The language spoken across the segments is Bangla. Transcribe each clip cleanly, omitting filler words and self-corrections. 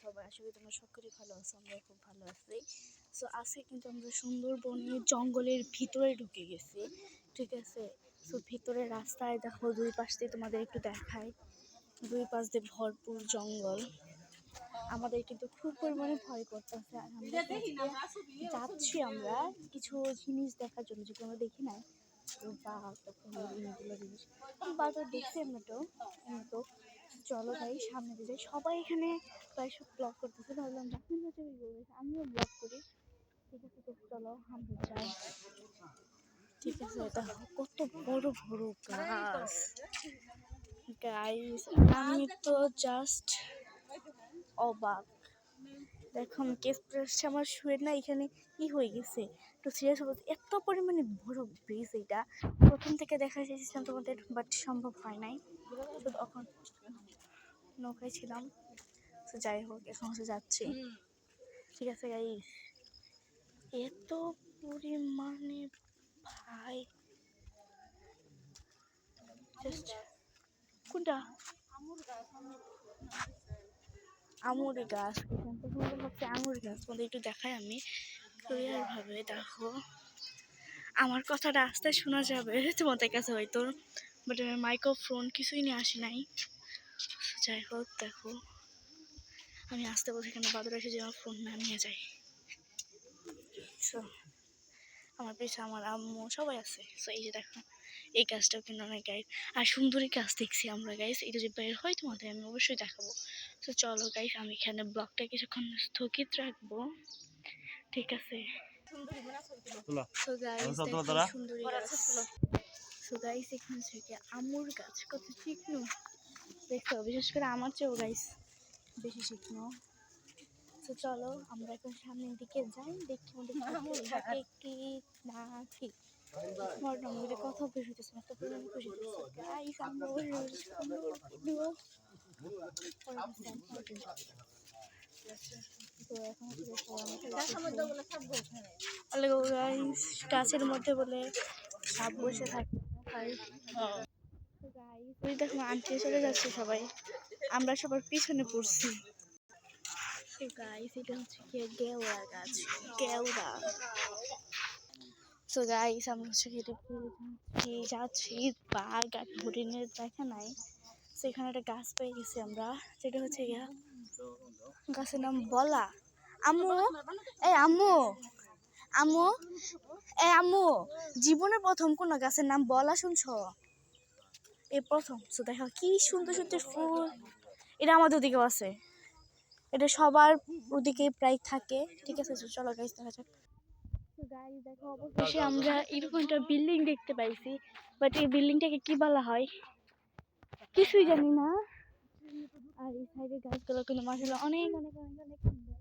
সবাই? আশা করি তোমরা সকলেই ভালো আছো, আমরা খুব ভালো আছি। সো আজকে কিন্তু আমরা সুন্দরবনের জঙ্গলের ভিতরে ঢুকে গেছি, ঠিক আছে। সো ভিতরে রাস্তায় দেখো, দুই পাশ দিয়ে তোমাদের একটু দেখায়, দুই পাশ দিয়ে ভরপুর জঙ্গল। আমাদের কিন্তু খুব পরিমাণে ভয় করতেছে। আর আমরা যাচ্ছি আমরা কিছু জিনিস দেখার জন্য, যেগুলো আমরা দেখি নাই। বাঘ দেখছি আমরা তো চলো ভাই সামনে দিয়ে যাই। সবাই এখানে প্রায় সব ব্লগ করতেছে, ভাবলাম আমিও ব্লগ করি, ঠিক আছে। তো চলো আমরা যাই, ঠিক আছে। এটা কত বড় বড় গাছ গাইস, আমি তো জাস্ট অবাক। দেখো আমি কেস প্রেসে আমার শুয়ে না এখানে কি হয়ে গেছে, একটু সিরিয়াস বলতে। এত পরিমাণে বড় ব্রিজ, এটা প্রথম থেকে দেখা চেয়েছিলাম তোমাদের, বাট সম্ভব হয় নাই। তো তখন নৌকায় ছিলাম। তো যাই হোক, এখন হচ্ছে যাচ্ছি, ঠিক আছে গাইস। এত পরিমাণে ভাই, জাস্ট কোনটা আঙুর গাছ, ভাবছি আঙুর গাছ। তোমাদের একটু দেখাই আমি ক্লিয়ার ভাবে, দেখো আমার কথাটা রাস্তায় শোনা যাবে তোমাদের কাছে হয়তো, বাট মাইক্রোফোন কিছুই নিয়ে আসি নাই। যাই হোক দেখো, আমি আসতে বলছি এখানে বাদর এসে যে আমার ফোন না নিয়ে যায়। সো আমার পিছনে আমার আম্মু সবাই আছে। সো এই যে দেখো, এই গাছটাও কিন্তু অনেক গাইস, আর সুন্দরী গাছ দেখছি আমরা গাইস। এটা যদি বের হয় তোমাদের আমি অবশ্যই দেখাবো। তো চলো গাইস, আমি এখানে ব্লগটা কিছুক্ষণ স্থগিত রাখবো, ঠিক আছে। সো গাইস সুন্দরী গাছ, সো গাইস এখানে থেকে আম্মুর গাছ কত চিকনো দেখছো, বিশেষ করে আমার চেয়েও গাইস বেশি চিকনো। তো চলো আমরা এখন সামনের দিকে যাই, দেখি আমাদের থাকে কি না ঠিক। মর্নিংয়ে কথা বের হইতেছে না, তো পরিমাণে খুশি হইতেছে গাইস। আমরা গাছের মধ্যে বলে সাপ বসে থাকে। দেখো আন্টি চলে যাচ্ছে সবাই, আমরা সবার পিছনে পড়ছি। গাইস এটা হচ্ছে কি গেওড়া গাছ, গেওড়া। সো গাইস আমরা হচ্ছে যাচ্ছি, বাঘ আর হরিণের দেখা নাই। সেখানে একটা গাছ পেয়ে গেছি আমরা, যেটা হচ্ছে গিয়া গাছের নাম বলা। আম্মু এই আম্মু আম্মু আম্মু, জীবনের প্রথম কোন গাছের নাম বলা শুনছো? এই প্রথম। তো দেখো কি সুন্দর সুন্দর ফুল, এটা আমাদের ওদিকেও আছে, এটা সবার ওদিকে প্রায় থাকে, ঠিক আছে। চলো গাইস দেখা যাক। তো গাইস দেখো অবশেষে আমরা এরকম একটা বিল্ডিং দেখতে পাইছি, বাট এই বিল্ডিংটাকে কি বলা হয় কিছুই জানি না। আর এই সাইডের গাছগুলো কিন্তু মাশাআল্লাহ অনেক অনেক অনেক অনেক সুন্দর।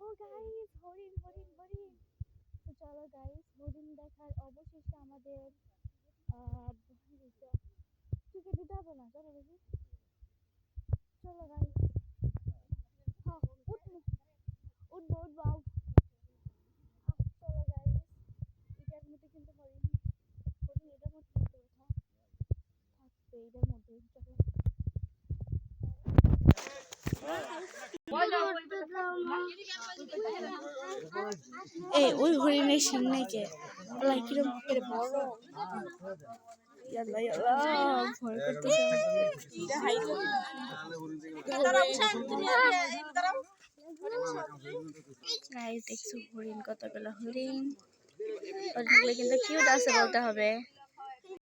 ও গাইস হরিণ হরিণ হরিণ। তো চলো গাইস, হরিণ দেখার অবশেষে আমাদের টিকিট দিতে হবে না, চলো দেখি। চলো গাইস, উঠবো উঠবো। চলো গাইস, এটার মধ্যে কিন্তু হরিণ হরিণ এটার মধ্যে ওঠা থাকবে, এটার মধ্যে। এই ওই হরিণের শিং নাই কে, কিরম বড়, ভয় করতেছে। দেখছো হরিণ, কতগুলো হরিণ, কিন্তু কিউট আছে বলতে হবে।